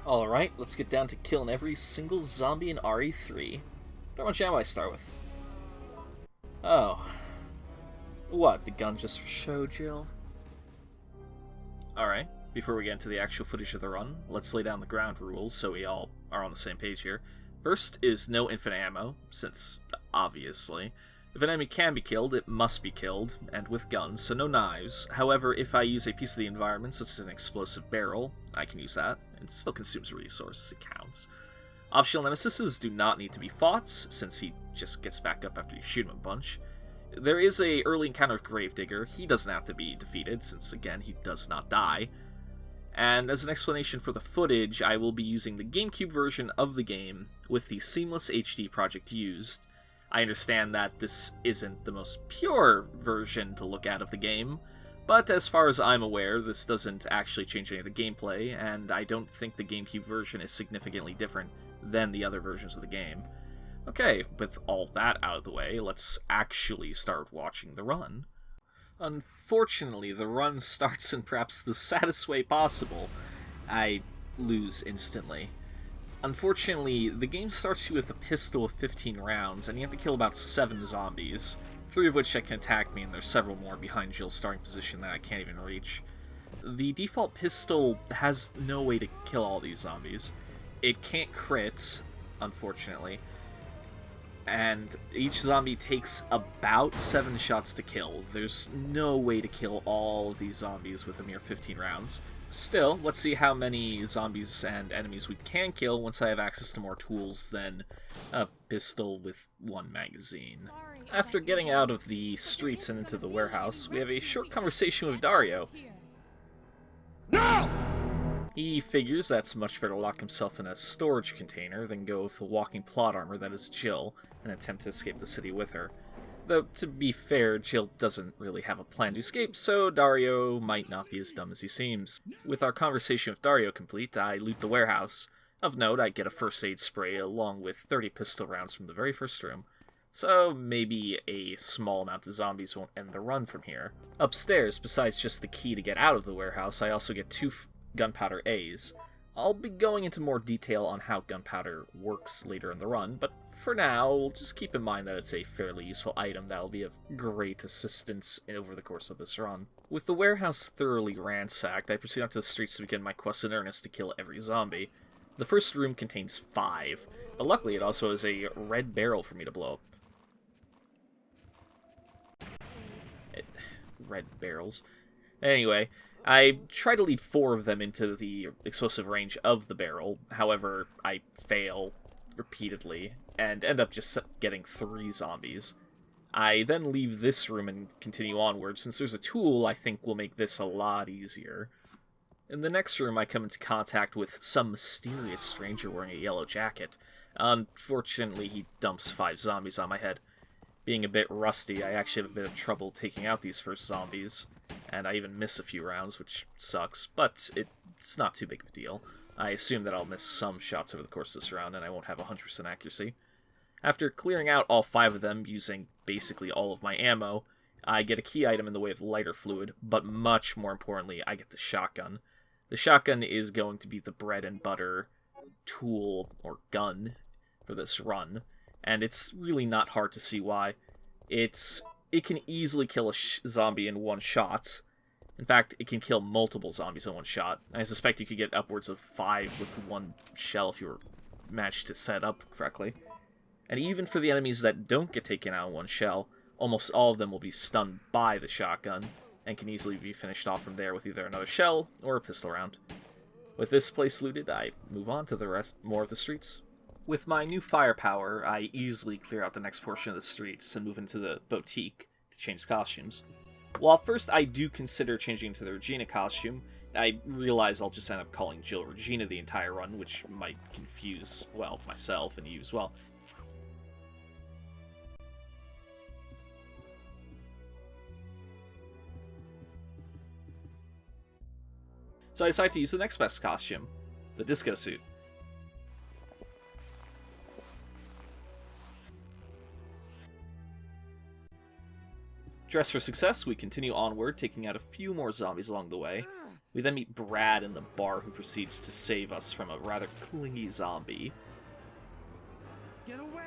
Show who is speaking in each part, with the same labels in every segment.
Speaker 1: Alright, let's get down to killing every single zombie in RE3. How much ammo I start with? Oh. What, the gun just for show, Jill? Alright, before we get into the actual footage of the run, let's lay down the ground rules so we all are on the same page here. First is no infinite ammo, since, obviously, if an enemy can be killed, it must be killed, and with guns, so no knives. However, if I use a piece of the environment, such as an explosive barrel, I can use that. It still consumes resources, it counts. Optional Nemesises do not need to be fought, since he just gets back up after you shoot him a bunch. There is a early encounter with Gravedigger. He doesn't have to be defeated, since, again, he does not die. And as an explanation for the footage, I will be using the GameCube version of the game with the Seamless HD project used. I understand that this isn't the most pure version to look at of the game, but as far as I'm aware, this doesn't actually change any of the gameplay, and I don't think the GameCube version is significantly different than the other versions of the game. Okay, with all that out of the way, let's actually start watching the run. Unfortunately, the run starts in perhaps the saddest way possible. I lose instantly. Unfortunately, the game starts you with a pistol of 15 rounds, and you have to kill about 7 zombies, 3 of which can attack me, and there's several more behind Jill's starting position that I can't even reach. The default pistol has no way to kill all these zombies. It can't crit, unfortunately, and each zombie takes about 7 shots to kill. There's no way to kill all of these zombies with a mere 15 rounds. Still, let's see how many zombies and enemies we can kill once I have access to more tools than a pistol with 1 magazine. After getting out of the streets and into the warehouse, we have a short conversation with Dario.
Speaker 2: No!
Speaker 1: He figures that's much better to lock himself in a storage container than go with the walking plot armor that is Jill and attempt to escape the city with her. Though, to be fair, Jill doesn't really have a plan to escape, so Dario might not be as dumb as he seems. With our conversation with Dario complete, I loot the warehouse. Of note, I get a first aid spray along with 30 pistol rounds from the very first room. So maybe a small amount of zombies won't end the run from here. Upstairs, besides just the key to get out of the warehouse, I also get 2 gunpowder A's. I'll be going into more detail on how gunpowder works later in the run, but for now, just keep in mind that it's a fairly useful item that will be of great assistance over the course of this run. With the warehouse thoroughly ransacked, I proceed onto the streets to begin my quest in earnest to kill every zombie. The first room contains 5, but luckily it also has a red barrel for me to blow up. Red barrels. Anyway, I try to lead 4 of them into the explosive range of the barrel. However, I fail repeatedly and end up just getting 3 zombies. I then leave this room and continue onward, since there's a tool I think will make this a lot easier. In the next room, I come into contact with some mysterious stranger wearing a yellow jacket. Unfortunately, he dumps 5 zombies on my head. Being a bit rusty, I actually have a bit of trouble taking out these first zombies, and I even miss a few rounds, which sucks, but it's not too big of a deal. I assume that I'll miss some shots over the course of this round, and I won't have 100% accuracy. After clearing out all 5 of them, using basically all of my ammo, I get a key item in the way of lighter fluid, but much more importantly, I get the shotgun. The shotgun is going to be the bread and butter tool, or gun, for this run, and it's really not hard to see why. It can easily kill a zombie in 1 shot. In fact, it can kill multiple zombies in 1 shot. I suspect you could get upwards of 5 with 1 shell if you were managed to set up correctly. And even for the enemies that don't get taken out in 1 shell, almost all of them will be stunned by the shotgun, and can easily be finished off from there with either another shell or a pistol round. With this place looted, I move on to the more of the streets. With my new firepower, I easily clear out the next portion of the streets and move into the boutique to change costumes. While at first I do consider changing to the Regina costume, I realize I'll just end up calling Jill Regina the entire run, which might confuse, well, myself and you as well. So I decide to use the next best costume, the disco suit. Dressed for success, we continue onward, taking out a few more zombies along the way. We then meet Brad in the bar, who proceeds to save us from a rather clingy zombie.
Speaker 2: Get away!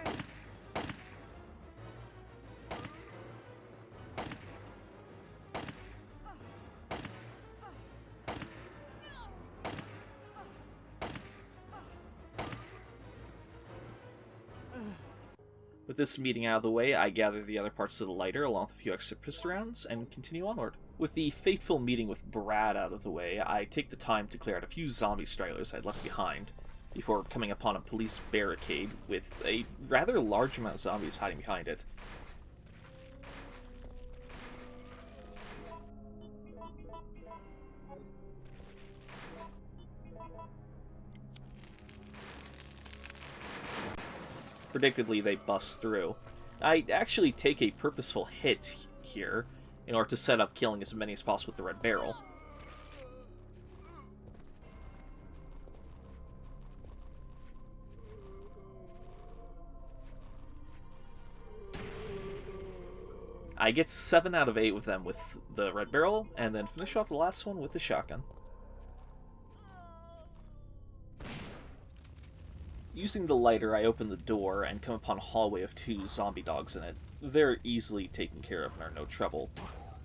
Speaker 1: With this meeting out of the way, I gather the other parts of the lighter along with a few extra pistol rounds and continue onward. With the fateful meeting with Brad out of the way, I take the time to clear out a few zombie stragglers I'd left behind, before coming upon a police barricade with a rather large amount of zombies hiding behind it. Predictably, they bust through. I actually take a purposeful hit here in order to set up killing as many as possible with the red barrel. I get 7 out of 8 with them with the red barrel, and then finish off the last one with the shotgun. Using the lighter, I open the door and come upon a hallway of 2 zombie dogs in it. They're easily taken care of and are no trouble.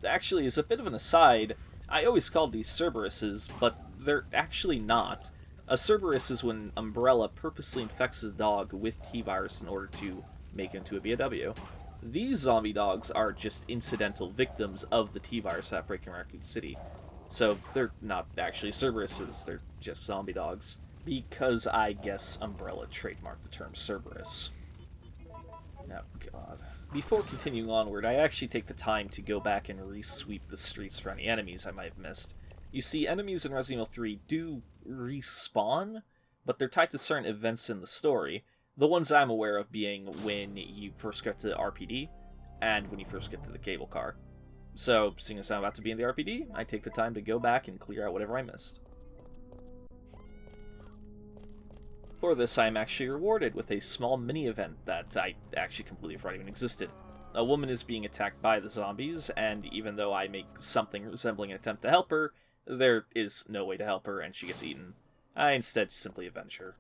Speaker 1: Actually, as a bit of an aside, I always called these Cerberuses, but they're actually not. A Cerberus is when Umbrella purposely infects his dog with T-Virus in order to make it into a BOW. These zombie dogs are just incidental victims of the T-Virus outbreak in Raccoon City. So they're not actually Cerberuses, they're just zombie dogs. Because I guess Umbrella trademarked the term Cerberus. Oh god. Before continuing onward, I actually take the time to go back and re-sweep the streets for any enemies I might have missed. You see, enemies in Resident Evil 3 do respawn, but they're tied to certain events in the story. The ones I'm aware of being when you first get to the RPD, and when you first get to the cable car. So, seeing as I'm about to be in the RPD, I take the time to go back and clear out whatever I missed. For this, I am actually rewarded with a small mini-event that I actually completely forgot even existed. A woman is being attacked by the zombies, and even though I make something resembling an attempt to help her, there is no way to help her, and she gets eaten. I instead simply avenge her.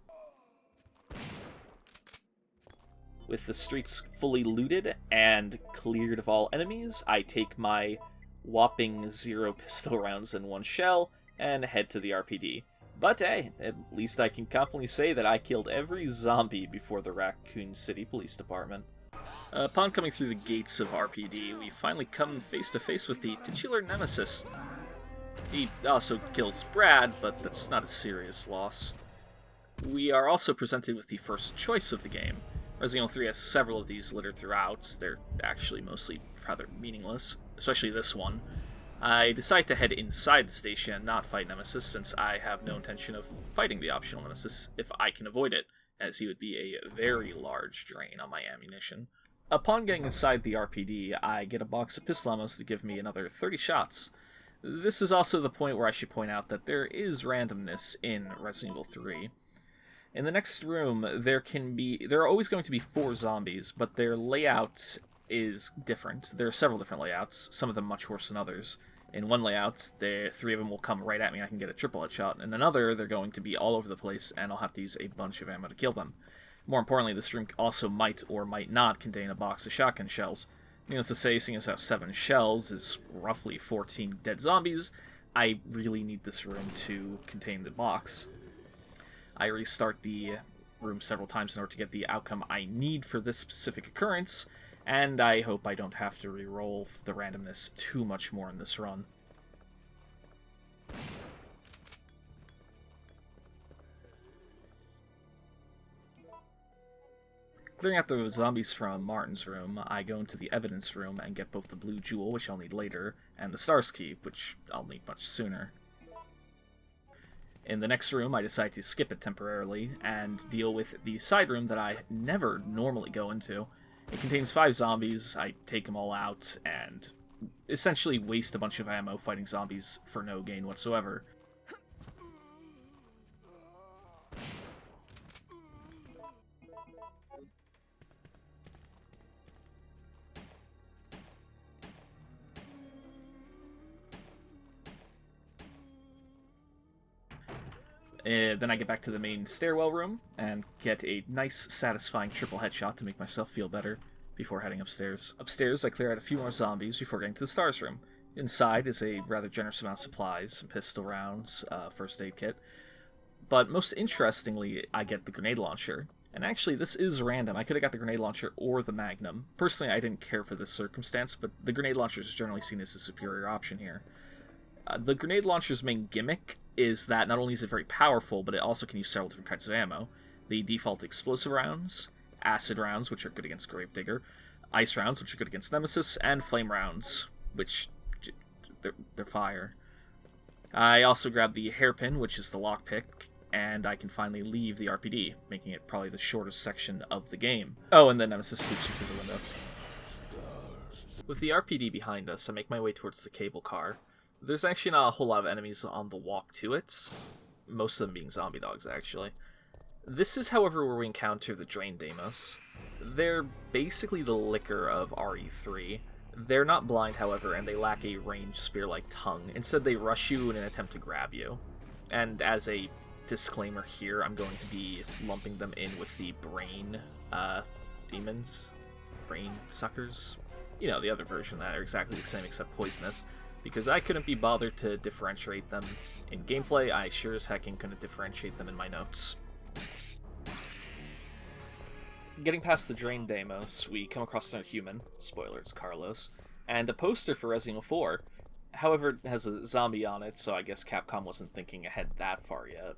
Speaker 1: With the streets fully looted and cleared of all enemies, I take my whopping 0 pistol rounds and 1 shell, and head to the RPD. But hey, at least I can confidently say that I killed every zombie before the Raccoon City Police Department. Upon coming through the gates of RPD, we finally come face to face with the titular Nemesis. He also kills Brad, but that's not a serious loss. We are also presented with the first choice of the game. Resident Evil 3 has several of these littered throughout. They're actually mostly rather meaningless, especially this one. I decide to head inside the station and not fight Nemesis, since I have no intention of fighting the optional Nemesis if I can avoid it, as he would be a very large drain on my ammunition. Upon getting inside the RPD, I get a box of pistol ammo to give me another 30 shots. This is also the point where I should point out that there is randomness in Resident Evil 3. In the next room, there are always going to be 4 zombies, but their layout is different. There are several different layouts, some of them much worse than others. In one layout, 3 of them will come right at me, I can get a triple headshot. In another, they're going to be all over the place, and I'll have to use a bunch of ammo to kill them. More importantly, this room also might or might not contain a box of shotgun shells. Needless to say, seeing as how 7 shells is roughly 14 dead zombies, I really need this room to contain the box. I restart the room several times in order to get the outcome I need for this specific occurrence, and I hope I don't have to re-roll the randomness too much more in this run. Clearing out the zombies from Martin's room, I go into the evidence room and get both the blue jewel, which I'll need later, and the Stars Key, which I'll need much sooner. In the next room, I decide to skip it temporarily and deal with the side room that I never normally go into. It contains 5 zombies, I take them all out, and essentially waste a bunch of ammo fighting zombies for no gain whatsoever. Then I get back to the main stairwell room and get a nice, satisfying triple headshot to make myself feel better before heading upstairs. Upstairs, I clear out a few more zombies before getting to the stars room. Inside is a rather generous amount of supplies, some pistol rounds, first aid kit. But most interestingly, I get the grenade launcher. And actually, this is random. I could have got the grenade launcher or the Magnum. Personally, I didn't care for this circumstance, but the grenade launcher is generally seen as the superior option here. The grenade launcher's main gimmick is that not only is it very powerful, but it also can use several different kinds of ammo. The default explosive rounds, acid rounds, which are good against Gravedigger, ice rounds, which are good against Nemesis, and flame rounds, which they're fire. I also grabbed the hairpin, which is the lockpick, and I can finally leave the RPD, making it probably the shortest section of the game. Oh, and then Nemesis scoops you through the window. With the RPD behind us, I make my way towards the cable car. There's actually not a whole lot of enemies on the walk to it, most of them being zombie dogs, actually. This is, however, where we encounter the Drain Deimos. They're basically the liquor of RE3. They're not blind, however, and they lack a ranged spear-like tongue. Instead, they rush you in an attempt to grab you. And as a disclaimer here, I'm going to be lumping them in with the brain demons, brain suckers. You know, the other version that are exactly the same except poisonous. Because I couldn't be bothered to differentiate them in gameplay, I sure as hecking couldn't differentiate them in my notes. Getting past the Drain Deimos, we come across another human, spoiler, it's Carlos, and a poster for Resident Evil 4. However, it has a zombie on it, so I guess Capcom wasn't thinking ahead that far yet.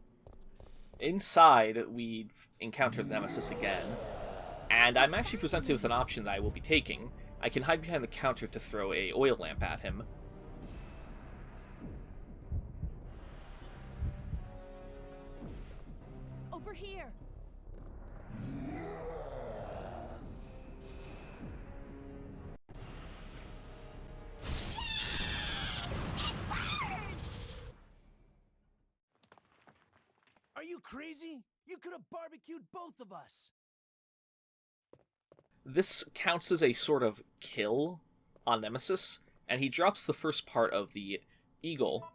Speaker 1: Inside, we encounter the Nemesis again, and I'm actually presented with an option that I will be taking. I can hide behind the counter to throw a oil lamp at him.
Speaker 3: Over here.
Speaker 2: Are you crazy? You could have barbecued both of us.
Speaker 1: This counts as a sort of kill on Nemesis, and he drops the first part of the eagle.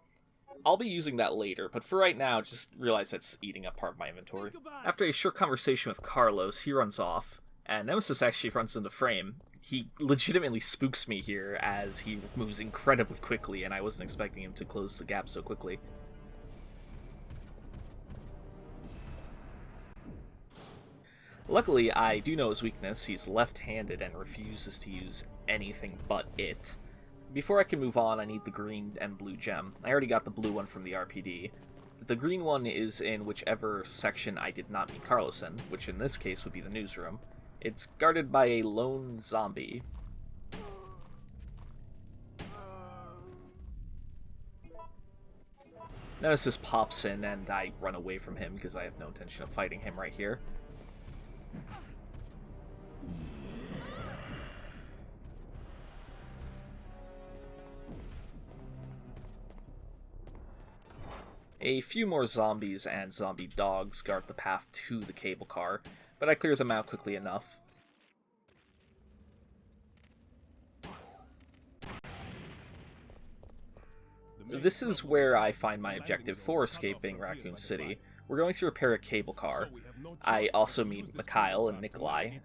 Speaker 1: I'll be using that later, but for right now, just realize that's eating up part of my inventory. After a short conversation with Carlos, he runs off, and Nemesis actually runs into frame. He legitimately spooks me here, as he moves incredibly quickly, and I wasn't expecting him to close the gap so quickly. Luckily, I do know his weakness. He's left-handed and refuses to use anything but it. Before I can move on, I need the green and blue gem. I already got the blue one from the RPD. The green one is in whichever section I did not meet Carlos in, which in this case would be the newsroom. It's guarded by a lone zombie. Nemesis pops in, and I run away from him because I have no intention of fighting him right here. A few more zombies and zombie dogs guard the path to the cable car, but I clear them out quickly enough. This is where I find my objective for escaping Raccoon City. We're going to repair a cable car. I also meet Mikhail and Nikolai.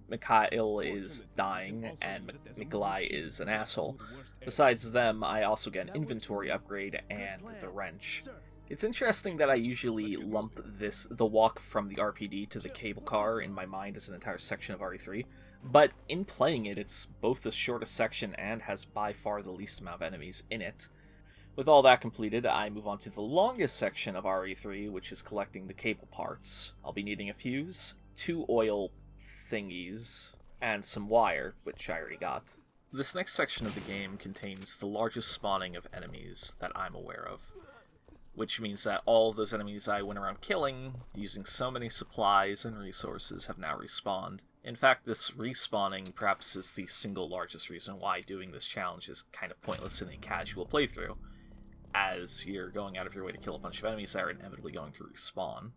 Speaker 1: Mikhail is dying, and Nikolai is an asshole. Besides them, I also get an inventory upgrade and the wrench. It's interesting that I usually lump the walk from the RPD to the cable car in my mind as an entire section of RE3, but in playing it, it's both the shortest section and has by far the least amount of enemies in it. With all that completed, I move on to the longest section of RE3, which is collecting the cable parts. I'll be needing a fuse, 2 oil thingies, and some wire, which I already got. This next section of the game contains the largest spawning of enemies that I'm aware of, which means that all of those enemies I went around killing, using so many supplies and resources, have now respawned. In fact, this respawning perhaps is the single largest reason why doing this challenge is kind of pointless in a casual playthrough, as you're going out of your way to kill a bunch of enemies that are inevitably going to respawn.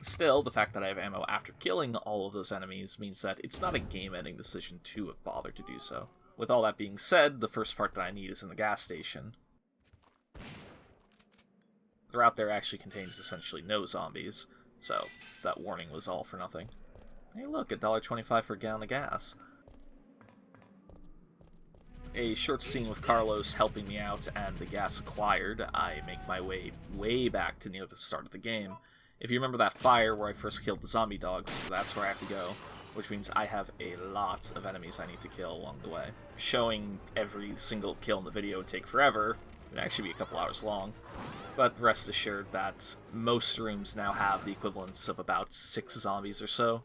Speaker 1: Still, the fact that I have ammo after killing all of those enemies means that it's not a game-ending decision to have bothered to do so. With all that being said, the first part that I need is in the gas station. The route there actually contains essentially no zombies, so that warning was all for nothing. Hey look, $1.25 for a gallon of gas. A short scene with Carlos helping me out and the gas acquired, I make my way back to near the start of the game. If you remember that fire where I first killed the zombie dogs, that's where I have to go, which means I have a lot of enemies I need to kill along the way. Showing every single kill in the video would take forever. It would actually be a couple hours long, but rest assured that most rooms now have the equivalence of about 6 zombies or so.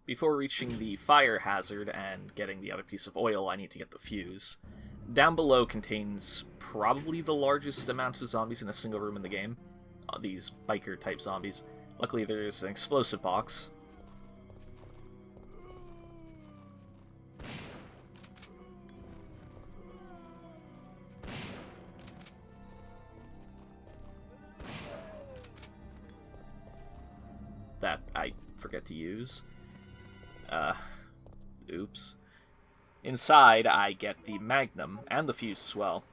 Speaker 1: Before reaching the fire hazard and getting the other piece of oil, I need to get the fuse. Down below contains probably the largest amount of zombies in a single room in the game. These biker-type zombies. Luckily there's an explosive box. That I forget to use. Oops. Inside, I get the Magnum, and the fuse as well.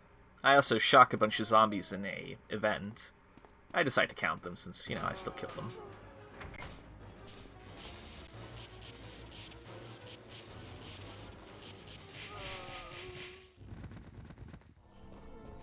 Speaker 1: I also shock a bunch of zombies in a event. I decide to count them since, I still killed them.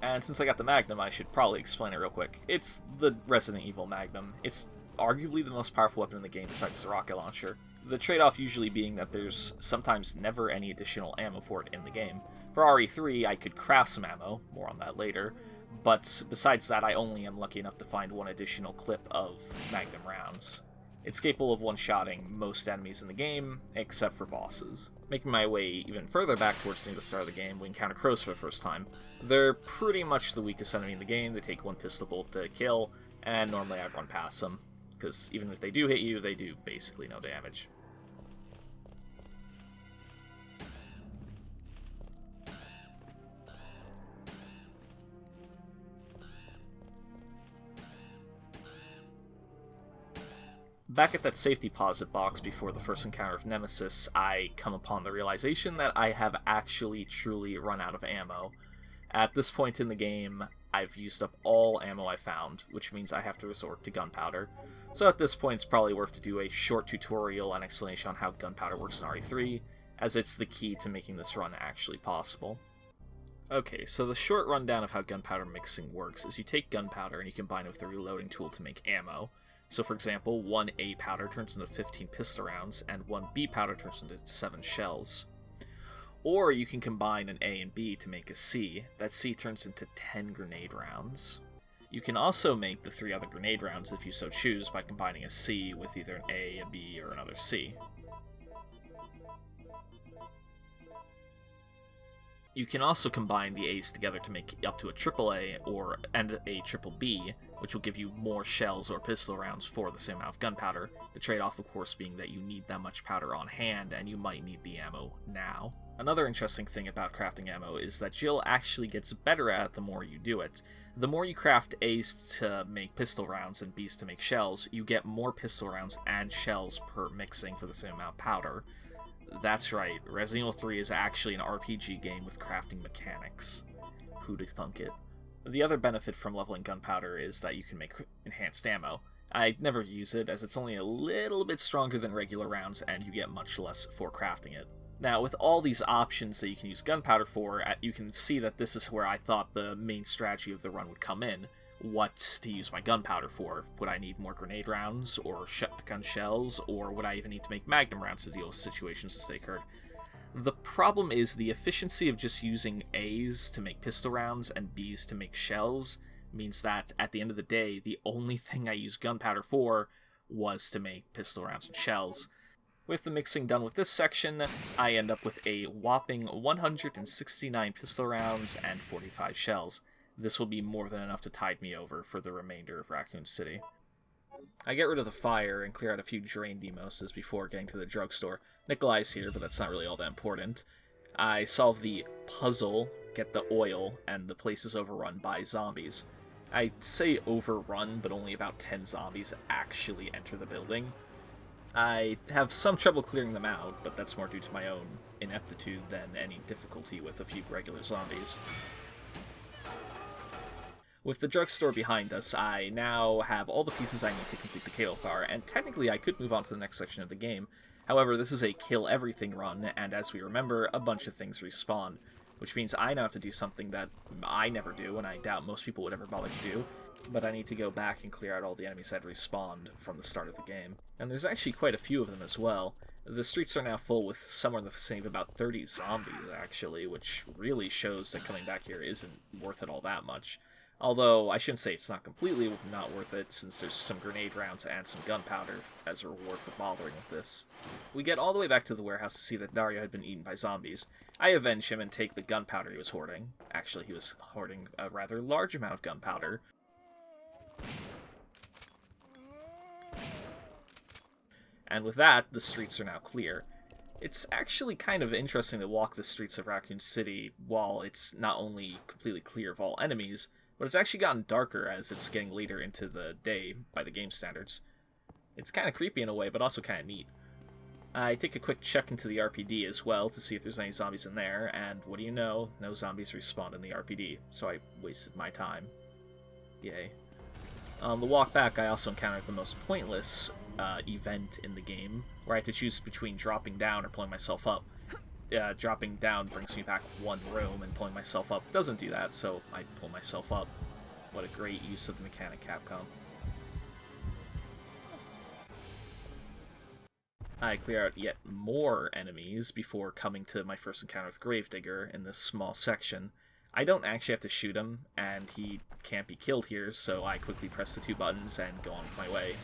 Speaker 1: And since I got the Magnum, I should probably explain it real quick. It's the Resident Evil Magnum. It's arguably the most powerful weapon in the game besides the rocket launcher. The trade-off usually being that there's sometimes never any additional ammo for it in the game. For RE3, I could craft some ammo, more on that later, but besides that, I only am lucky enough to find one additional clip of Magnum rounds. It's capable of one-shotting most enemies in the game, except for bosses. Making my way even further back towards near the start of the game, we encounter crows for the first time. They're pretty much the weakest enemy in the game. They take one pistol bolt to kill, and normally I'd run past them, because even if they do hit you, they do basically no damage. Back at that safety deposit box before the first encounter of Nemesis, I come upon the realization that I have actually truly run out of ammo. At this point in the game, I've used up all ammo I found, which means I have to resort to gunpowder. So at this point, it's probably worth to do a short tutorial and explanation on how gunpowder works in RE3, as it's the key to making this run actually possible. Okay, so the short rundown of how gunpowder mixing works is you take gunpowder and you combine it with a reloading tool to make ammo. So for example, 1 A powder turns into 15 pistol rounds, and 1 B powder turns into 7 shells. Or you can combine an A and B to make a C. That C turns into 10 grenade rounds. You can also make the 3 other grenade rounds if you so choose by combining a C with either an A, a B, or another C. You can also combine the A's together to make up to a AAA and a triple B, which will give you more shells or pistol rounds for the same amount of gunpowder. The trade-off, of course, being that you need that much powder on hand, and you might need the ammo now. Another interesting thing about crafting ammo is that Jill actually gets better at it the more you do it. The more you craft A's to make pistol rounds and B's to make shells, you get more pistol rounds and shells per mixing for the same amount of powder. That's right, Resident Evil 3 is actually an RPG game with crafting mechanics. Who'd thunk it? The other benefit from leveling gunpowder is that you can make enhanced ammo. I never use it, as it's only a little bit stronger than regular rounds, and you get much less for crafting it. Now, with all these options that you can use gunpowder for, you can see that this is where I thought the main strategy of the run would come in. What to use my gunpowder for? Would I need more grenade rounds, or shotgun shells, or would I even need to make Magnum rounds to deal with situations as they occurred? The problem is the efficiency of just using A's to make pistol rounds and B's to make shells means that, at the end of the day, the only thing I used gunpowder for was to make pistol rounds and shells. With the mixing done with this section, I end up with a whopping 169 pistol rounds and 45 shells. This will be more than enough to tide me over for the remainder of Raccoon City. I get rid of the fire and clear out a few drain demoses before getting to the drugstore. Nikolai's here, but that's not really all that important. I solve the puzzle, get the oil, and the place is overrun by zombies. I say overrun, but only about 10 zombies actually enter the building. I have some trouble clearing them out, but that's more due to my own ineptitude than any difficulty with a few regular zombies. With the drugstore behind us, I now have all the pieces I need to complete the cable car, and technically I could move on to the next section of the game. However, this is a kill everything run, and as we remember, a bunch of things respawn, which means I now have to do something that I never do, and I doubt most people would ever bother to do, but I need to go back and clear out all the enemies that respawned from the start of the game. And there's actually quite a few of them as well. The streets are now full with somewhere in the vicinity of about 30 zombies, actually, which really shows that coming back here isn't worth it all that much. Although, I shouldn't say it's not completely not worth it, since there's some grenade rounds and some gunpowder as a reward for bothering with this. We get all the way back to the warehouse to see that Dario had been eaten by zombies. I avenge him and take the gunpowder he was hoarding. Actually, he was hoarding a rather large amount of gunpowder. And with that, the streets are now clear. It's actually kind of interesting to walk the streets of Raccoon City while it's not only completely clear of all enemies, but it's actually gotten darker as it's getting later into the day by the game standards. It's kind of creepy in a way, but also kind of neat. I take a quick check into the RPD as well to see if there's any zombies in there, and what do you know, no zombies respawned in the RPD, so I wasted my time. Yay. On the walk back, I also encountered the most pointless event in the game, where I had to choose between dropping down or pulling myself up. Dropping down brings me back one room, and pulling myself up doesn't do that, so I pull myself up. What a great use of the mechanic, Capcom. I clear out yet more enemies before coming to my first encounter with Gravedigger in this small section. I don't actually have to shoot him, and he can't be killed here, so I quickly press the two buttons and go on with my way.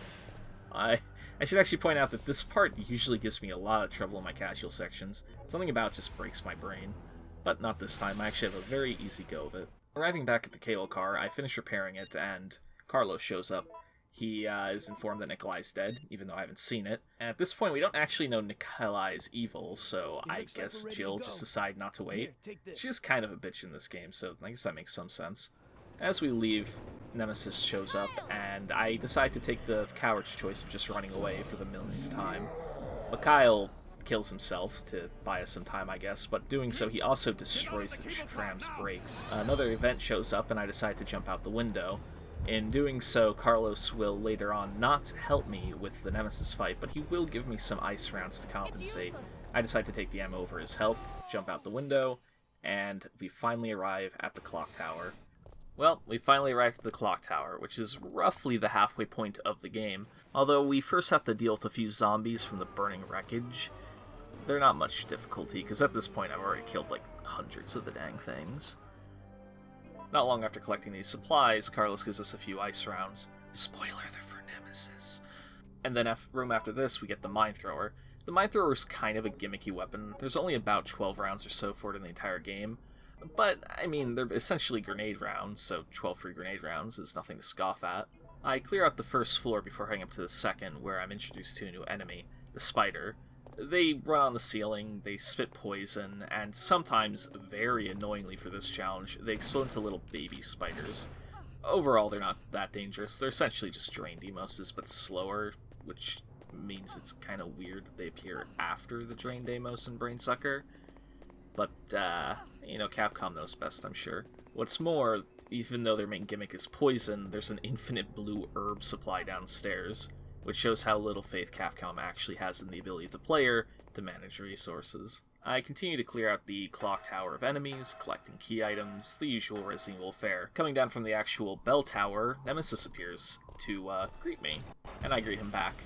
Speaker 1: I should actually point out that this part usually gives me a lot of trouble in my casual sections. Something about it just breaks my brain. But not this time, I actually have a very easy go of it. Arriving back at the cable car, I finish repairing it, and Carlos shows up. He is informed that Nikolai's dead, even though I haven't seen it. And at this point, we don't actually know Nikolai is evil, so I guess Jill just decided not to wait. She's kind of a bitch in this game, so I guess that makes some sense. As we leave, Nemesis shows up, and I decide to take the coward's choice of just running away for the millionth time. Mikhail kills himself to buy us some time, I guess, but doing so, he also destroys the tram's brakes. Another event shows up, and I decide to jump out the window. In doing so, Carlos will later on not help me with the Nemesis fight, but he will give me some ice rounds to compensate. I decide to take the ammo over his help, jump out the window, and we finally arrive at the clock tower. Well, we finally arrived at the clock tower, which is roughly the halfway point of the game. Although we first have to deal with a few zombies from the burning wreckage. They're not much difficulty, because at this point I've already killed like hundreds of the dang things. Not long after collecting these supplies, Carlos gives us a few ice rounds. Spoiler, they're for Nemesis. And then room after this, we get the mine thrower. The mine thrower is kind of a gimmicky weapon. There's only about 12 rounds or so for it in the entire game. But, I mean, they're essentially grenade rounds, so 12 free grenade rounds is nothing to scoff at. I clear out the first floor before heading up to the second, where I'm introduced to a new enemy, the spider. They run on the ceiling, they spit poison, and sometimes, very annoyingly for this challenge, they explode into little baby spiders. Overall, they're not that dangerous. They're essentially just drained Demoses, but slower, which means it's kind of weird that they appear after the drained Deimos and Brainsucker. But, you know, Capcom knows best, I'm sure. What's more, even though their main gimmick is poison, there's an infinite blue herb supply downstairs, which shows how little faith Capcom actually has in the ability of the player to manage resources. I continue to clear out the clock tower of enemies, collecting key items, the usual Resident Evil fare. Coming down from the actual bell tower, Nemesis appears to greet me, and I greet him back.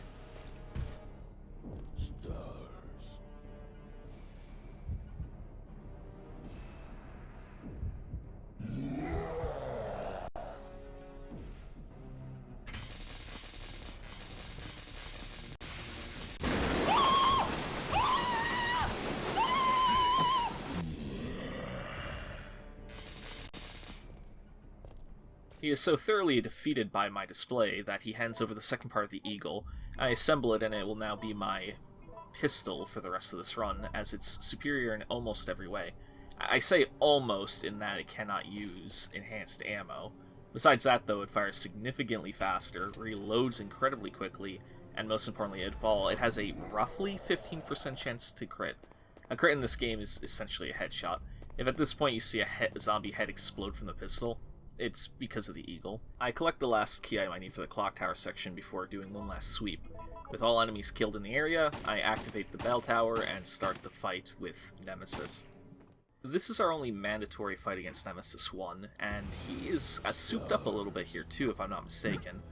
Speaker 1: He is so thoroughly defeated by my display that he hands over the second part of the Eagle. I assemble it, and it will now be my pistol for the rest of this run, as it's superior in almost every way. I say almost in that it cannot use enhanced ammo. Besides that, though, it fires significantly faster, reloads incredibly quickly, and most importantly of all, it has a roughly 15% chance to crit. A crit in this game is essentially a headshot. If at this point you see a zombie head explode from the pistol, it's because of the eagle. I collect the last key item I need for the clock tower section before doing one last sweep. With all enemies killed in the area, I activate the bell tower and start the fight with Nemesis. This is our only mandatory fight against Nemesis 1, and he is souped up a little bit here too, if I'm not mistaken.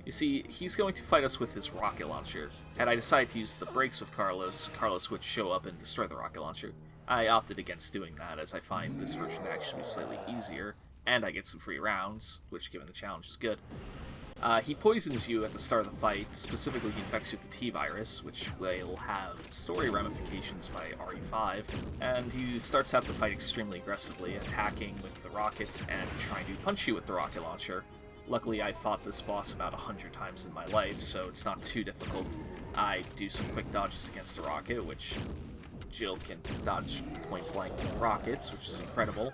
Speaker 1: You see, he's going to fight us with his rocket launcher. Had I decided to use the brakes with Carlos, Carlos would show up and destroy the rocket launcher. I opted against doing that, as I find this version to actually be slightly easier, and I get some free rounds, which given the challenge is good. He poisons you at the start of the fight. Specifically, he infects you with the T-Virus, which will have story ramifications by RE5, and he starts out the fight extremely aggressively, attacking with the rockets and trying to punch you with the rocket launcher. Luckily, I fought this boss about 100 times in my life, so it's not too difficult. I do some quick dodges against the rocket, which Jill can dodge point-blank rockets, which is incredible.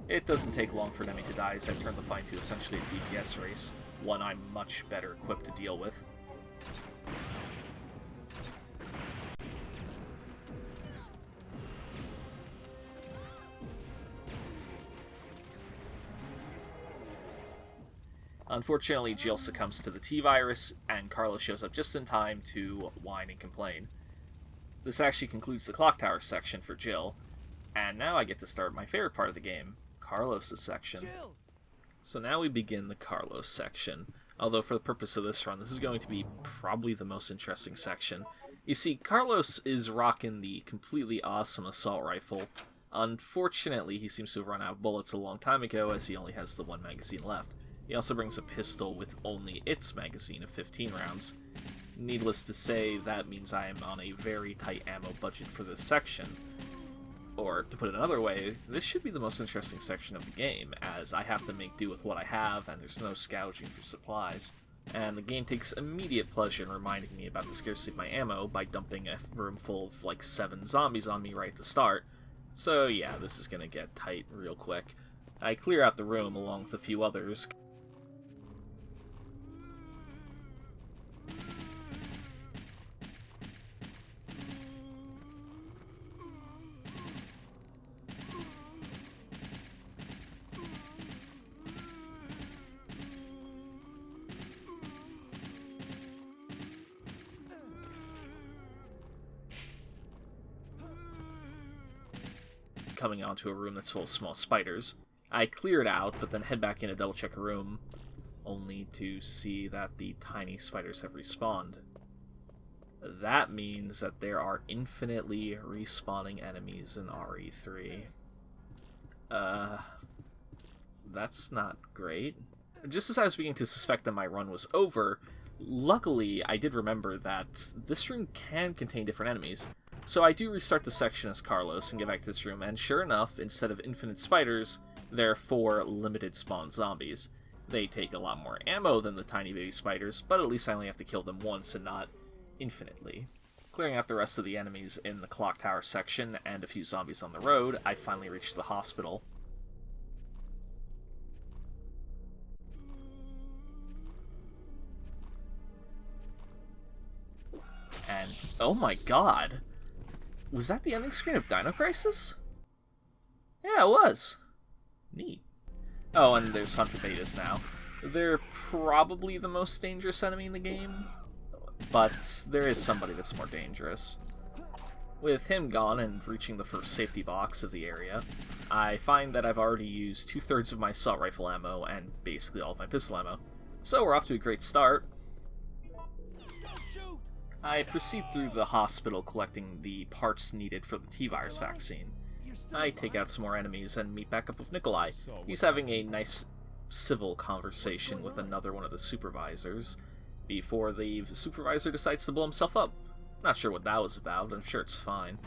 Speaker 1: It doesn't take long for Nemi to die, as I've turned the fight to essentially a DPS race, one I'm much better equipped to deal with. Unfortunately, Jill succumbs to the T-Virus, and Carlos shows up just in time to whine and complain. This actually concludes the clock tower section for Jill, and now I get to start my favorite part of the game, Carlos' section.
Speaker 2: Jill!
Speaker 1: So now we begin the Carlos section, although for the purpose of this run, this is going to be probably the most interesting section. You see, Carlos is rocking the completely awesome assault rifle. Unfortunately, he seems to have run out of bullets a long time ago, as he only has the one magazine left. He also brings a pistol with only its magazine of 15 rounds. Needless to say, that means I am on a very tight ammo budget for this section. Or, to put it another way, this should be the most interesting section of the game, as I have to make do with what I have, and there's no scavenging for supplies. And the game takes immediate pleasure in reminding me about the scarcity of my ammo by dumping a room full of like 7 zombies on me right at the start. So yeah, this is gonna get tight real quick. I clear out the room along with a few others. Coming onto a room that's full of small spiders. I clear it out, but then head back in to double check a room, only to see that the tiny spiders have respawned. That means that there are infinitely respawning enemies in RE3. That's not great. Just as I was beginning to suspect that my run was over, luckily I did remember that this room can contain different enemies. So I do restart the section as Carlos and get back to this room, and sure enough, instead of infinite spiders, there are 4 limited spawn zombies. They take a lot more ammo than the tiny baby spiders, but at least I only have to kill them once and not infinitely. Clearing out the rest of the enemies in the clock tower section and a few zombies on the road, I finally reach the hospital. And, oh my god! Was that the ending screen of Dino Crisis? Yeah, it was. Neat. Oh, and there's Hunter Betas now. They're probably the most dangerous enemy in the game, but there is somebody that's more dangerous. With him gone and reaching the first safety box of the area, I find that I've already used 2/3 of my assault rifle ammo and basically all of my pistol ammo. So we're off to a great start. I proceed through the hospital collecting the parts needed for the T-Virus vaccine. I take out some more enemies and meet back up with Nikolai. He's having a nice civil conversation with another one of the supervisors before the supervisor decides to blow himself up. Not sure what that was about, I'm sure it's fine.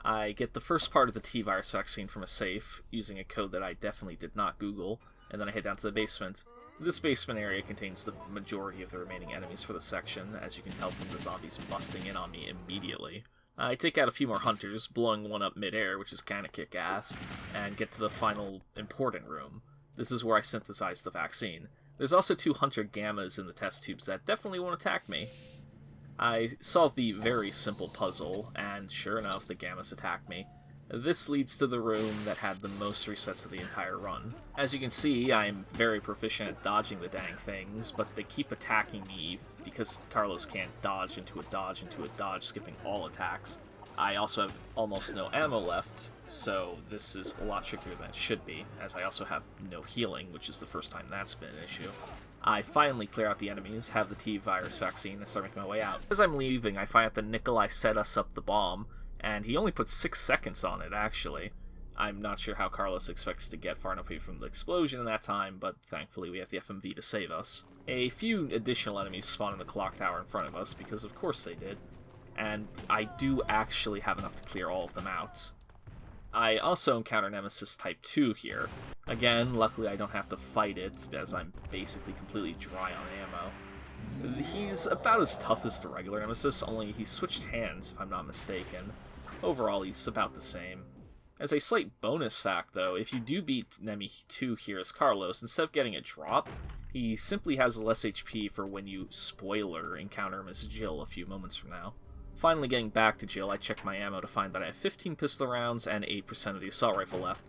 Speaker 1: I get the first part of the T-Virus vaccine from a safe, using a code that I definitely did not Google, and then I head down to the basement. This basement area contains the majority of the remaining enemies for the section, as you can tell from the zombies busting in on me immediately. I take out a few more hunters, blowing one up mid-air, which is kinda kick-ass, and get to the final important room. This is where I synthesize the vaccine. There's also 2 Hunter Gammas in the test tubes that definitely won't attack me. I solved the very simple puzzle, and sure enough, the Gammas attacked me. This leads to the room that had the most resets of the entire run. As you can see, I'm very proficient at dodging the dang things, but they keep attacking me because Carlos can't dodge into a dodge into a dodge, skipping all attacks. I also have almost no ammo left, so this is a lot trickier than it should be, as I also have no healing, which is the first time that's been an issue. I finally clear out the enemies, have the T-virus vaccine, and start making my way out. As I'm leaving, I find out that Nikolai set us up the bomb, and he only put 6 seconds on it, actually. I'm not sure how Carlos expects to get far enough away from the explosion in that time, but thankfully we have the FMV to save us. A few additional enemies spawn in the clock tower in front of us, because of course they did, and I do actually have enough to clear all of them out. I also encounter Nemesis Type 2 here. Again, luckily I don't have to fight it, as I'm basically completely dry on ammo. He's about as tough as the regular Nemesis, only he switched hands, if I'm not mistaken. Overall, he's about the same. As a slight bonus fact, though, if you do beat Nemi 2 here as Carlos, instead of getting a drop, he simply has less HP for when you, spoiler, encounter him as Jill a few moments from now. Finally getting back to Jill, I check my ammo to find that I have 15 pistol rounds and 8% of the assault rifle left.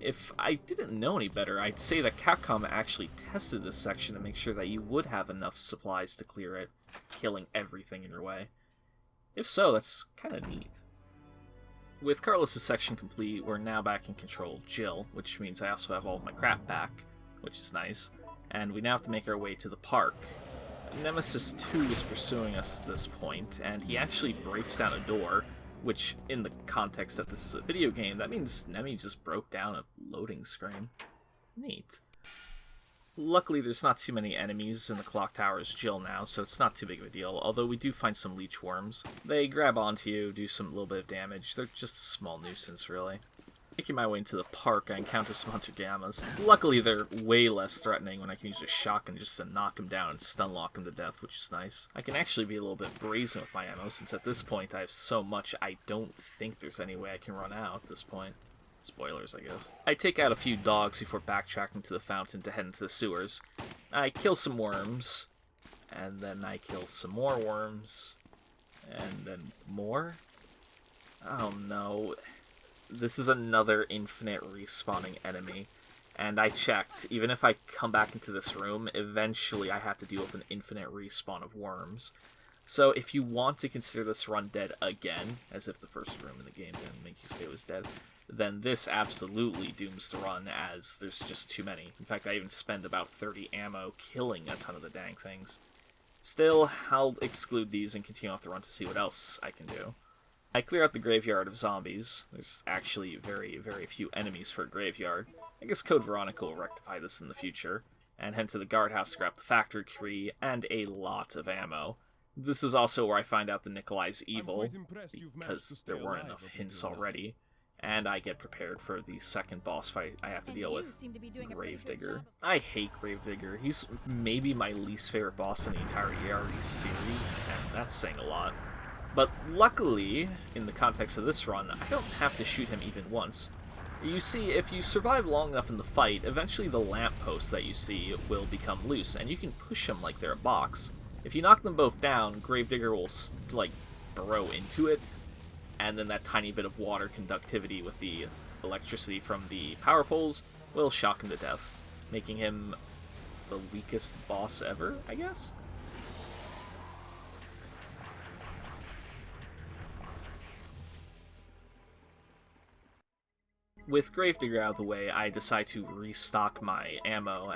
Speaker 1: If I didn't know any better, I'd say that Capcom actually tested this section to make sure that you would have enough supplies to clear it, killing everything in your way. If so, that's kinda neat. With Carlos' section complete, we're now back in control of Jill, which means I also have all of my crap back, which is nice, and we now have to make our way to the park. Nemesis 2 is pursuing us at this point, and he actually breaks down a door, which, in the context that this is a video game, that means Nemi just broke down a loading screen. Neat. Luckily, there's not too many enemies in the clock tower as Jill now, so it's not too big of a deal, although we do find some leech worms. They grab onto you, do some little bit of damage. They're just a small nuisance, really. Making my way into the park, I encounter some Hunter Gammas. Luckily, they're way less threatening when I can use a shotgun just to knock them down and stun lock them to death, which is nice. I can actually be a little bit brazen with my ammo, since at this point I have so much I don't think there's any way I can run out at this point. Spoilers, I guess. I take out a few dogs before backtracking to the fountain to head into the sewers. I kill some worms, and then I kill some more worms, and then more? Oh no. This is another infinite respawning enemy, and I checked, even if I come back into this room, eventually I have to deal with an infinite respawn of worms. So if you want to consider this run dead again, as if the first room in the game didn't make you say it was dead, then this absolutely dooms the run, as there's just too many. In fact, I even spend about 30 ammo killing a ton of the dang things. Still, I'll exclude these and continue off the run to see what else I can do. I clear out the graveyard of zombies. There's actually very, very few enemies for a graveyard. I guess Code Veronica will rectify this in the future, and head to the guardhouse to grab the factory key and a lot of ammo. This is also where I find out that Nikolai's evil, because there weren't enough hints already, and I get prepared for the second boss fight I have to deal with, Gravedigger. I hate Gravedigger. He's maybe my least favorite boss in the entire ERE series, and that's saying a lot. But luckily, in the context of this run, I don't have to shoot him even once. You see, if you survive long enough in the fight, eventually the lampposts that you see will become loose, and you can push them like they're a box. If you knock them both down, Gravedigger will, like, burrow into it, and then that tiny bit of water conductivity with the electricity from the power poles will shock him to death, making him the weakest boss ever, I guess? With Gravedigger out of the way, I decide to restock my ammo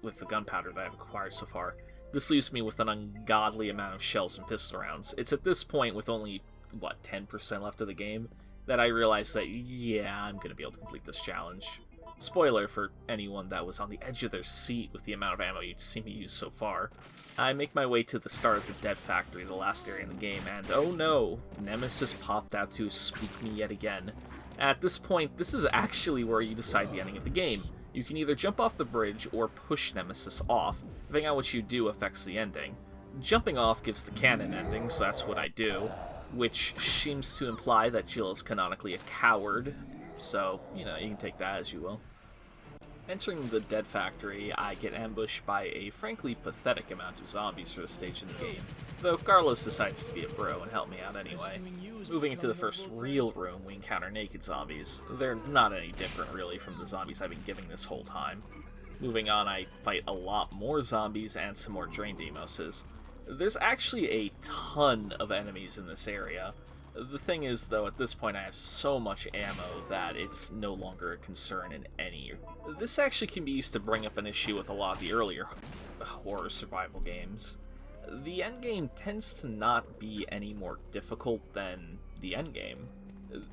Speaker 1: with the gunpowder that I've acquired so far. This leaves me with an ungodly amount of shells and pistol rounds. It's at this point, with only, 10% left of the game, that I realize that, yeah, I'm going to be able to complete this challenge. Spoiler for anyone that was on the edge of their seat with the amount of ammo you'd see me use so far. I make my way to the start of the Dead Factory, the last area in the game, and oh no, Nemesis popped out to spook me yet again. At this point, this is actually where you decide the ending of the game. You can either jump off the bridge or push Nemesis off. Depending on what you do affects the ending. Jumping off gives the canon ending, so that's what I do, which seems to imply that Jill is canonically a coward, so, you can take that as you will. Entering the Dead Factory, I get ambushed by a frankly pathetic amount of zombies for this stage in the game, though Carlos decides to be a bro and help me out anyway. Moving into the first real room, we encounter naked zombies. They're not any different, really, from the zombies I've been giving this whole time. Moving on, I fight a lot more zombies and some more Drain Demoses. There's actually a ton of enemies in this area. The thing is, though, at this point I have so much ammo that it's no longer a concern in any. This actually can be used to bring up an issue with a lot of the earlier horror survival games. The endgame tends to not be any more difficult than the endgame.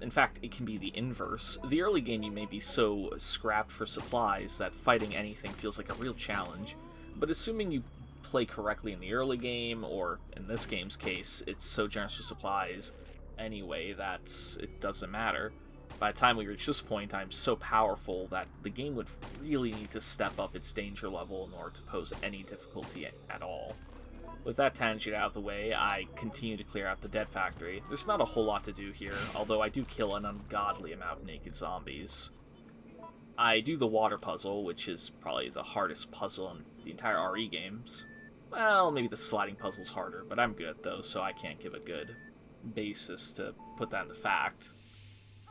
Speaker 1: In fact, it can be the inverse. The early game you may be so scrapped for supplies that fighting anything feels like a real challenge, but assuming you play correctly in the early game, or in this game's case, it's so generous with supplies anyway that it doesn't matter. By the time we reach this point, I'm so powerful that the game would really need to step up its danger level in order to pose any difficulty at all. With that tangent out of the way, I continue to clear out the Dead Factory. There's not a whole lot to do here, although I do kill an ungodly amount of naked zombies. I do the water puzzle, which is probably the hardest puzzle in the entire RE games. Well, maybe the sliding puzzle's harder, but I'm good at those, so I can't give a good basis to put that into fact.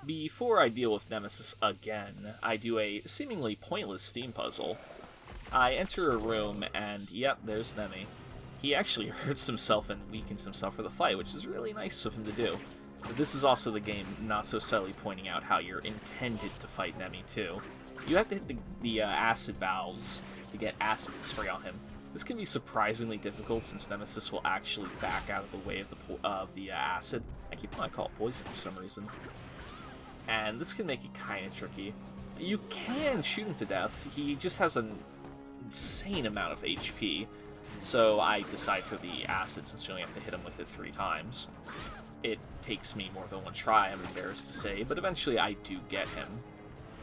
Speaker 1: Before I deal with Nemesis again, I do a seemingly pointless steam puzzle. I enter a room, and yep, there's Nemi. He actually hurts himself and weakens himself for the fight, which is really nice of him to do. But this is also the game not so subtly pointing out how you're intended to fight Nemi, too. You have to hit the acid valves to get acid to spray on him. This can be surprisingly difficult since Nemesis will actually back out of the way of the acid. I keep wanting to call it poison for some reason. And this can make it kind of tricky. You can shoot him to death, he just has an insane amount of HP. So I decide for the acid since you only have to hit him with it 3 times. It takes me more than one try, I'm embarrassed to say, but eventually I do get him.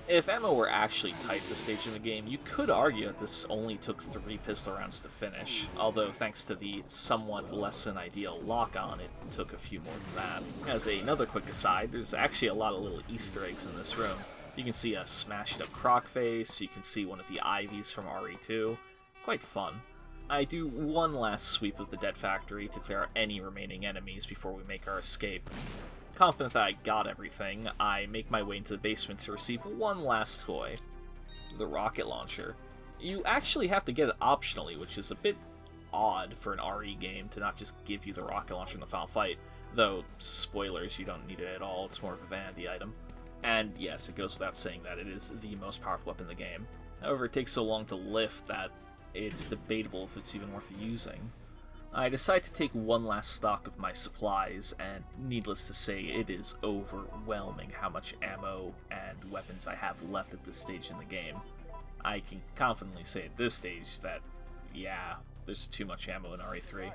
Speaker 1: If ammo were actually tight this stage in the game, you could argue that this only took 3 pistol rounds to finish, although thanks to the somewhat less than ideal lock-on, it took a few more than that. As another quick aside, there's actually a lot of little Easter eggs in this room. You can see a smashed-up croc face, you can see one of the Ivies from RE2. Quite fun. I do one last sweep of the Dead Factory to clear out any remaining enemies before we make our escape. Confident that I got everything, I make my way into the basement to receive one last toy, the rocket launcher. You actually have to get it optionally, which is a bit odd for an RE game to not just give you the rocket launcher in the final fight, though, spoilers, you don't need it at all, it's more of a vanity item. And yes, it goes without saying that it is the most powerful weapon in the game. However, it takes so long to lift that it's debatable if it's even worth using. I decide to take one last stock of my supplies, and needless to say, it is overwhelming how much ammo and weapons I have left at this stage in the game. I can confidently say at this stage that, yeah, there's too much ammo in RE3.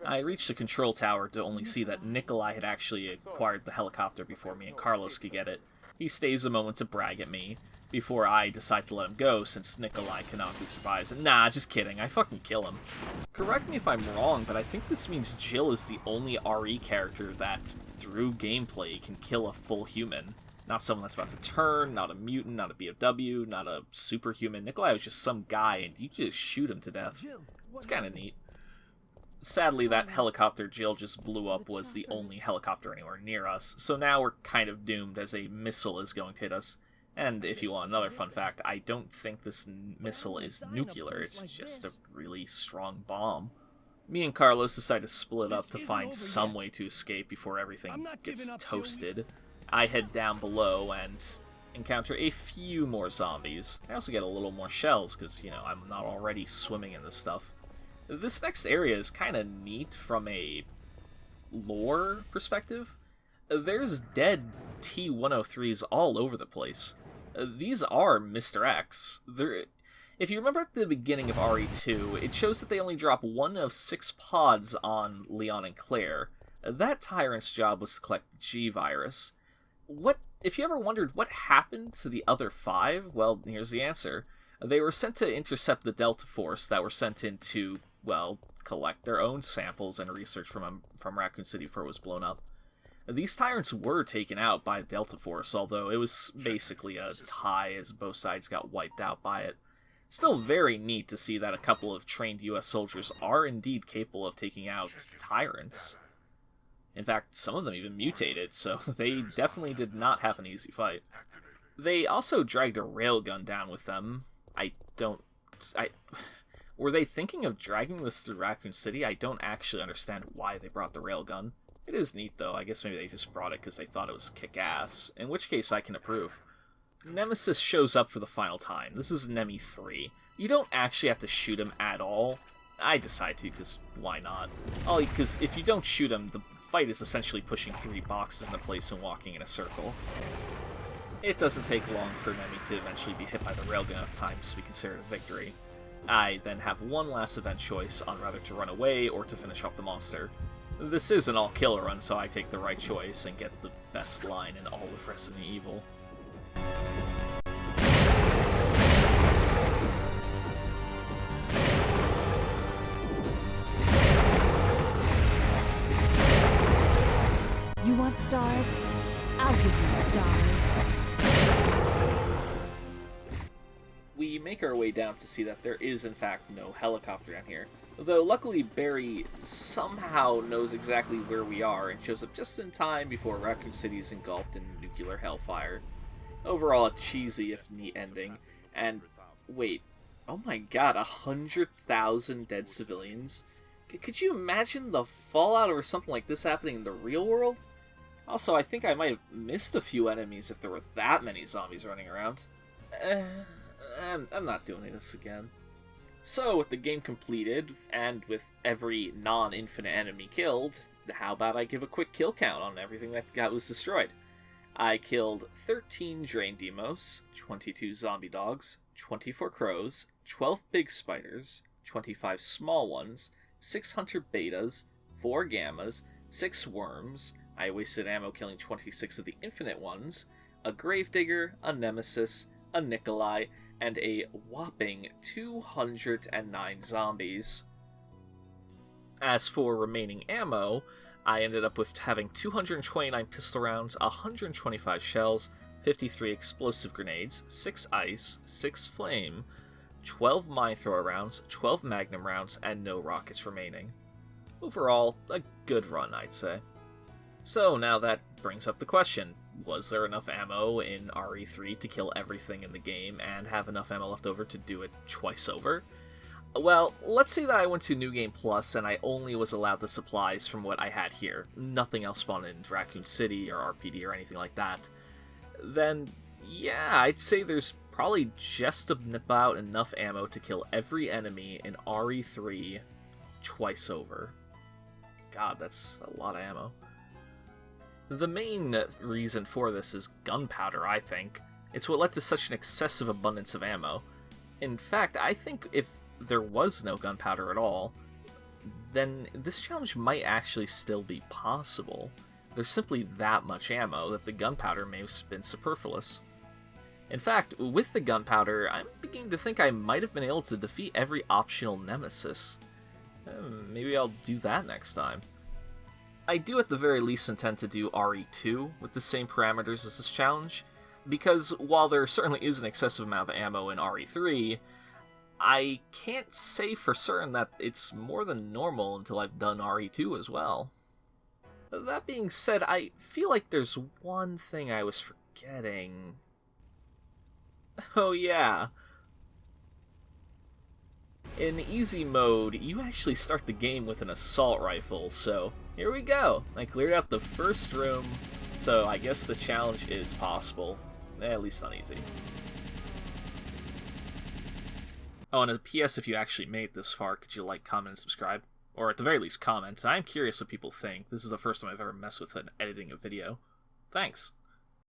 Speaker 1: I reached the control tower to only see that Nikolai had actually acquired the helicopter before me and Carlos could get it. He stays a moment to brag at me, before I decide to let him go, since Nikolai canonically survives. And nah, just kidding, I fucking kill him. Correct me if I'm wrong, but I think this means Jill is the only RE character that, through gameplay, can kill a full human. Not someone that's about to turn, not a mutant, not a BFW, not a superhuman. Nikolai was just some guy, and you just shoot him to death. It's kinda neat. Sadly, that helicopter Jill just blew up was the only helicopter anywhere near us, so now we're kind of doomed as a missile is going to hit us. And if you want another fun fact, I don't think this missile is nuclear, it's just a really strong bomb. Me and Carlos decide to split up to find some way to escape before everything gets toasted. I head down below and encounter a few more zombies. I also get a little more shells, because, you know, I'm not already swimming in this stuff. This next area is kind of neat from a lore perspective. There's dead T-103s all over the place. These are Mr. X. If you remember at the beginning of RE2, it shows that they only drop 1 of 6 pods on Leon and Claire. That tyrant's job was to collect the G-Virus. If you ever wondered what happened to the other 5, well, here's the answer. They were sent to intercept the Delta Force that were sent in to, well, collect their own samples and research from Raccoon City before it was blown up. These tyrants were taken out by Delta Force, although it was basically a tie as both sides got wiped out by it. Still very neat to see that a couple of trained US soldiers are indeed capable of taking out tyrants. In fact, some of them even mutated, so they definitely did not have an easy fight. They also dragged a railgun down with them. Were they thinking of dragging this through Raccoon City? I don't actually understand why they brought the railgun. It is neat, though. I guess maybe they just brought it because they thought it was kick-ass, in which case I can approve. Nemesis shows up for the final time. This is Nemi 3. You don't actually have to shoot him at all. I decide to, because why not? Oh, because if you don't shoot him, the fight is essentially pushing 3 boxes into place and walking in a circle. It doesn't take long for Nemi to eventually be hit by the railgun enough times to be considered a victory. I then have one last event choice on whether to run away or to finish off the monster. This is an all-killer run, so I take the right choice and get the best line in all of Resident Evil.
Speaker 3: You want stars? I'll give you stars.
Speaker 1: We make our way down to see that there is, in fact, no helicopter down here. Though, luckily, Barry somehow knows exactly where we are and shows up just in time before Raccoon City is engulfed in nuclear hellfire. Overall, a cheesy if neat ending. And, wait, oh my god, 100,000 dead civilians? Could you imagine the fallout over something like this happening in the real world? Also, I think I might have missed a few enemies if there were that many zombies running around. I'm not doing this again. So, with the game completed, and with every non-infinite enemy killed, how about I give a quick kill count on everything that was destroyed? I killed 13 Drain Demos, 22 Zombie Dogs, 24 Crows, 12 Big Spiders, 25 Small Ones, 6 Hunter Betas, 4 Gammas, 6 Worms, I wasted ammo killing 26 of the Infinite Ones, a Gravedigger, a Nemesis, a Nikolai, and a whopping 209 zombies. As for remaining ammo, I ended up with having 229 pistol rounds, 125 shells, 53 explosive grenades, 6 ice, 6 flame, 12 mine thrower rounds, 12 magnum rounds, and no rockets remaining. Overall, a good run, I'd say. So now that brings up the question, was there enough ammo in RE3 to kill everything in the game and have enough ammo left over to do it twice over? Well, let's say that I went to New Game Plus and I only was allowed the supplies from what I had here. Nothing else spawned in Raccoon City or RPD or anything like that. Then, yeah, I'd say there's probably just about enough ammo to kill every enemy in RE3 twice over. God, that's a lot of ammo. The main reason for this is gunpowder, I think. It's what led to such an excessive abundance of ammo. In fact, I think if there was no gunpowder at all, then this challenge might actually still be possible. There's simply that much ammo that the gunpowder may have been superfluous. In fact, with the gunpowder, I'm beginning to think I might have been able to defeat every optional nemesis. Maybe I'll do that next time. I do at the very least intend to do RE2 with the same parameters as this challenge, because while there certainly is an excessive amount of ammo in RE3, I can't say for certain that it's more than normal until I've done RE2 as well. That being said, I feel like there's one thing I was forgetting. Oh yeah. In easy mode, you actually start the game with an assault rifle, so here we go. I cleared out the first room, so I guess the challenge is possible. At least not easy. Oh, and a PS, if you actually made it this far, could you like, comment, and subscribe? Or at the very least, comment. I'm curious what people think. This is the first time I've ever messed with editing a video. Thanks.